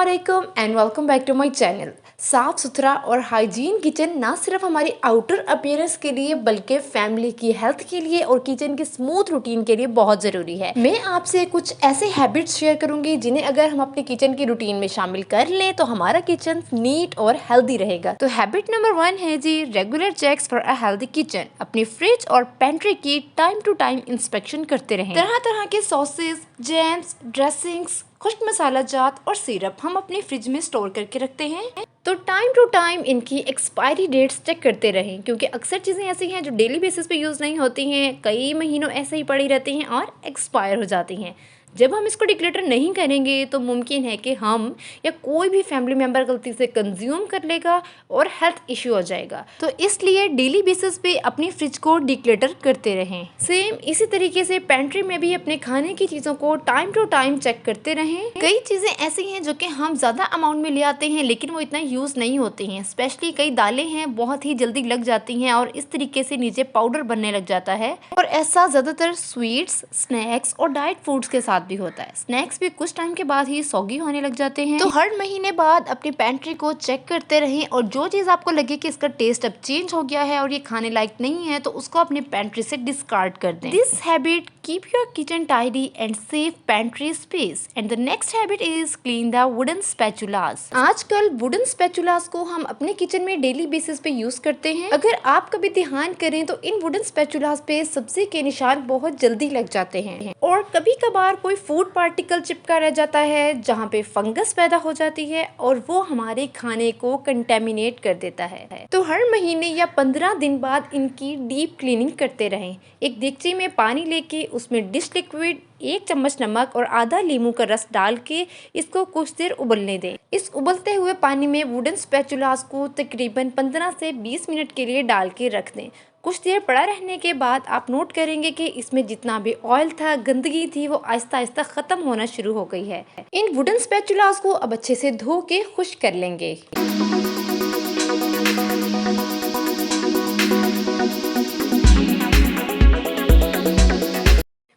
अस्सलामुअलैकुम and welcome back to my channel. साफ सुथरा और हाइजीन किचन ना सिर्फ हमारी आउटर अपीयरेंस के लिए बल्कि फैमिली की हेल्थ के लिए और किचन के स्मूथ रूटीन के लिए बहुत ज़रूरी है। मैं आपसे कुछ ऐसे हैबिट्स शेयर करूंगी जिन्हें अगर हम अपने किचन की रूटीन में शामिल कर लें तो हमारा किचन नीट और हेल्दी रहेगा। तो हैबिट नंबर 1 है जी, regular checks for a healthy kitchen. अपनी फ्रिज और पेंट्री की टाइम टू टाइम इंस्पेक्शन करते रहें। तरह तरह के सॉसेस, जैम्स, ड्रेसिंग्स, खुश्क मसाला जात और सिरप हम अपने फ्रिज में स्टोर करके रखते हैं, तो टाइम टू टाइम इनकी एक्सपायरी डेट्स चेक करते रहें, क्योंकि अक्सर चीज़ें ऐसी हैं जो डेली बेसिस पे यूज़ नहीं होती हैं, कई महीनों ऐसे ही पड़ी रहती हैं और एक्सपायर हो जाती हैं। जब हम इसको डिक्लेटर नहीं करेंगे तो मुमकिन है कि हम या कोई भी फैमिली मेम्बर गलती से कंज्यूम कर लेगा और हेल्थ इश्यू हो जाएगा। तो इसलिए डेली बेसिस पे अपनी फ्रिज को डिक्लेटर करते रहें। सेम इसी तरीके से पेंट्री में भी अपने खाने की चीज़ों को टाइम टू टाइम चेक करते रहें। कई चीज़ें ऐसी हैं जो कि हम ज़्यादा अमाउंट में ले आते हैं लेकिन वो इतना यूज़ नहीं होती हैं। स्पेशली कई दालें हैं बहुत ही जल्दी लग जाती हैं और इस तरीके से नीचे पाउडर बनने लग जाता है, और ऐसा ज़्यादातर स्वीट्स, स्नैक्स और डाइट फूड्स के साथ भी होता है। स्नैक्स भी कुछ टाइम के बाद ही सॉगी होने लग जाते हैं। तो हर महीने बाद अपनी पेंट्री को चेक करते रहें और जो चीज़ आपको लगे कि इसका टेस्ट अब चेंज हो गया है और ये खाने लायक नहीं है तो उसको अपनी पेंट्री से डिस्कार्ड कर दें। This habit keep your kitchen tidy and save pantry space. And the next habit is clean the wooden spatulas. आजकल वुडन स्पैचुलास को हम अपने किचन में डेली बेसिस पे यूज करते हैं। अगर आप कभी ध्यान करें तो इन वुडन स्पैचुलास पे सब्जी के निशान बहुत जल्दी लग जाते हैं और कभी कभार कोई फूड पार्टिकल चिपका रह जाता है जहाँ पे फंगस पैदा हो जाती है और वो हमारे खाने को कंटेमिनेट कर देता है। तो हर महीने या 15 दिन बाद इनकी डीप क्लीनिंग करते रहें। एक देगची में पानी लेके उसमें डिश लिक्विड, 1 चम्मच नमक और आधा नींबू का रस डाल के इसको कुछ देर उबलने दें। इस उबलते हुए पानी में वुडन स्पैचुलास को तकरीबन 15 से 20 मिनट के लिए डाल के रख दें। कुछ देर पड़ा रहने के बाद आप नोट करेंगे कि इसमें जितना भी ऑयल था, गंदगी थी, वो आहिस्ता आहिस्ता खत्म होना शुरू हो गई है। इन वुडन स्पैचुलास को अब अच्छे से धो के खुश्क कर लेंगे।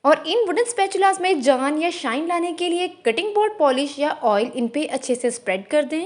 और इन वुडन स्पैचुलास में जान या शाइन लाने के लिए कटिंग बोर्ड पॉलिश या ऑयल इन पे अच्छे से स्प्रेड कर दें।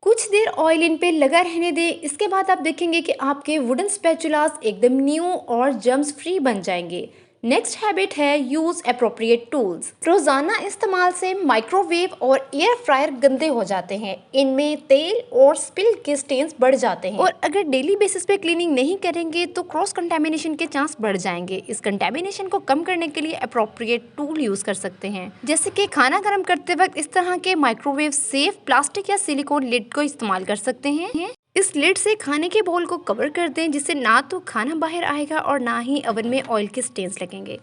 कुछ देर ऑयल इन पे लगा रहने दें। इसके बाद आप देखेंगे कि आपके वुडन स्पैचुलास एकदम न्यू और जर्म्स फ्री बन जाएंगे। नेक्स्ट हैबिट है यूज एप्रोप्रिएट टूल्स। रोजाना इस्तेमाल से माइक्रोवेव और एयर फ्रायर गंदे हो जाते हैं, इनमें तेल और स्पिल के स्टेन्स बढ़ जाते हैं और अगर डेली बेसिस पे क्लीनिंग नहीं करेंगे तो क्रॉस कंटेमिनेशन के चांस बढ़ जाएंगे। इस कंटेमिनेशन को कम करने के लिए एप्रोप्रिएट टूल यूज कर सकते हैं, जैसे कि खाना गर्म करते वक्त इस तरह के माइक्रोवेव सेफ प्लास्टिक या सिलिकॉन लिड को इस्तेमाल कर सकते हैं। इस लिड से खाने के बोल को कवर कर दें, जिससे ना तो खाना बाहर आएगा और ना ही ओवन में ऑयल के स्टेन्स लगेंगे।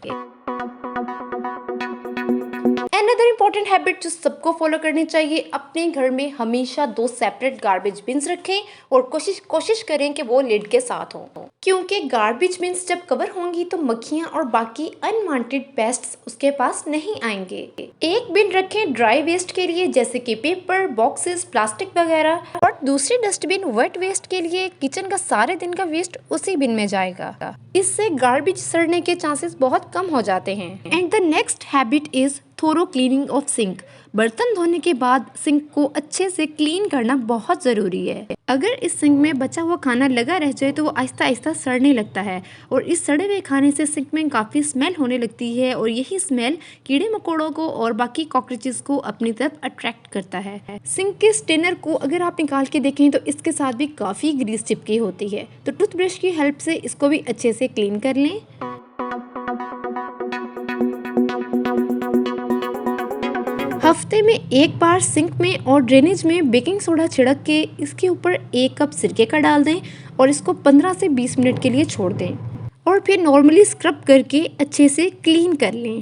अनदर इम्पोर्टेंट हैबिट जो सबको फॉलो करनी चाहिए, अपने घर में हमेशा 2 सेपरेट गार्बेज बिन्स रखें और कोशिश करें कि वो लिड के साथ हो, क्योंकि गार्बेज बिन्स जब कवर होंगी तो मक्खियां और बाकी अनवांटेड पेस्ट्स उसके पास नहीं आएंगे। एक बिन रखें ड्राई वेस्ट के लिए जैसे कि पेपर, बॉक्सेस, प्लास्टिक वगैरह, और दूसरी डस्टबिन वेट वेस्ट के लिए। किचन का सारे दिन का वेस्ट उसी बिन में जाएगा। इससे गार्बेज सड़ने के चांसेस बहुत कम हो जाते हैं। And the next habit is thorough cleaning of sink. बर्तन धोने के बाद सिंक को अच्छे से क्लीन करना बहुत ज़रूरी है। अगर इस सिंक में बचा हुआ खाना लगा रह जाए तो वो आहिस्ता आहिस्ता सड़ने लगता है और इस सड़े हुए खाने से सिंक में काफ़ी स्मेल होने लगती है और यही स्मेल कीड़े मकोड़ों को और बाकी कॉकरोचेस को अपनी तरफ अट्रैक्ट करता है। सिंक के स्टेनर को अगर आप निकाल के देखें तो इसके साथ भी काफ़ी ग्रीस चिपकी होती है, तो टूथब्रश की हेल्प से इसको भी अच्छे से क्लीन कर लें। हफ्ते में एक बार सिंक में और ड्रेनेज में बेकिंग सोडा छिड़क के इसके ऊपर 1 कप सिरके का डाल दें और इसको 15 से 20 मिनट के लिए छोड़ दें और फिर नॉर्मली स्क्रब करके अच्छे से क्लीन कर लें।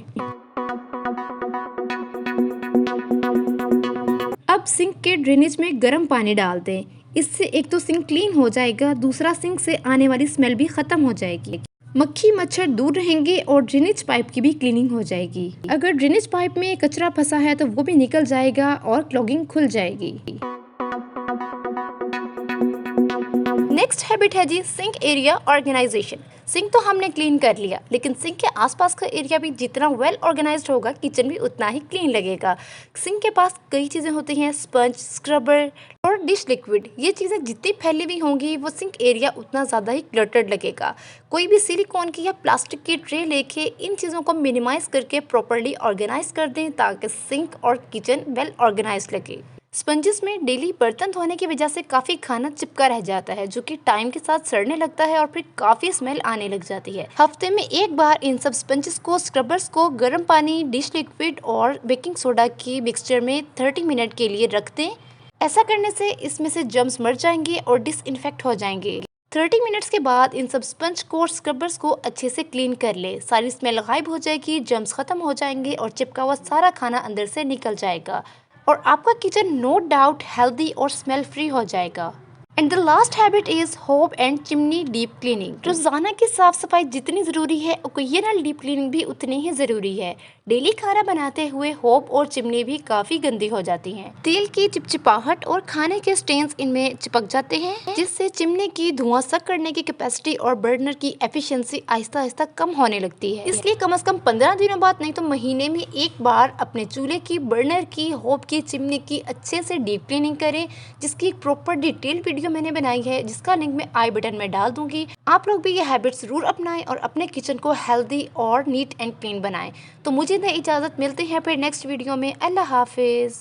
अब सिंक के ड्रेनेज में गर्म पानी डाल दें। इससे एक तो सिंक क्लीन हो जाएगा, दूसरा सिंक से आने वाली स्मेल भी खत्म हो जाएगी। मक्खी मच्छर दूर रहेंगे और ड्रेनेज पाइप की भी क्लीनिंग हो जाएगी। अगर ड्रेनेज पाइप में कचरा फंसा है तो वो भी निकल जाएगा और क्लॉगिंग खुल जाएगी। नेक्स्ट हैबिट है जी सिंक एरिया ऑर्गेनाइजेशन। सिंक तो हमने क्लीन कर लिया, लेकिन सिंक के आसपास का एरिया भी जितना वेल ऑर्गेनाइज्ड होगा किचन भी उतना ही क्लीन लगेगा। सिंक के पास कई चीज़ें होती हैं, स्पंज, स्क्रबर और डिश लिक्विड। ये चीज़ें जितनी फैली हुई होंगी वो सिंक एरिया उतना ज़्यादा ही क्लटर्ड लगेगा। कोई भी सिलिकॉन की या प्लास्टिक की ट्रे लेके इन चीज़ों को मिनिमाइज करके प्रॉपर्ली ऑर्गेनाइज कर दें ताकि सिंक और किचन वेल ऑर्गेनाइज लगे। स्पंजेस में डेली बर्तन धोने की वजह से काफ़ी खाना चिपका रह जाता है, जो कि टाइम के साथ सड़ने लगता है और फिर काफ़ी स्मेल आने लग जाती है। हफ्ते में एक बार इन सब स्पंजेस को, स्क्रबर्स को गर्म पानी, डिश लिक्विड और बेकिंग सोडा की मिक्सचर में 30 मिनट के लिए रख दें। ऐसा करने से इसमें से जर्म्स मर जाएंगे और डिसइंफेक्ट हो जाएंगे। 30 मिनट्स के बाद इन सब स्पंज को और स्क्रबर्स को अच्छे से क्लीन कर ले। सारी स्मेल गायब हो जाएगी, जर्म्स खत्म हो जाएंगे और चिपका हुआ सारा खाना अंदर से निकल जाएगा और आपका किचन नो डाउट हेल्दी और स्मेल फ्री हो जाएगा। And the last habit is होब एंड चिमनी डीप क्लीनिंग। रोजाना की साफ सफाई जितनी ज़रूरी है, ओकेजनल डीप क्लीनिंग भी उतनी ही ज़रूरी है। डेली खाना बनाते हुए होब और चिमनी भी काफ़ी गंदी हो जाती हैं। तेल की चिपचिपाहट और खाने के स्टेन्स इनमें चिपक जाते हैं, जिससे चिमनी की धुआं सक करने की कैपेसिटी और बर्नर की एफिशिएंसी आहिस्ता आहिस्ता कम होने लगती है। इसलिए कम से कम 15 दिनों बाद, नहीं तो महीने में एक बार अपने चूल्हे की, बर्नर की, होब की, चिमनी की अच्छे से डीप क्लीनिंग करें, जिसकी एक प्रॉपर डिटेल वीडियो मैंने बनाई है, जिसका लिंक मैं आई बटन में डाल दूंगी। आप लोग भी ये हैबिट जरूर अपनाएं और अपने किचन को हेल्दी और नीट एंड क्लीन बनाएं। तो मुझे दे इजाज़त, मिलते हैं फिर नेक्स्ट वीडियो में। अल्लाह हाफिज़।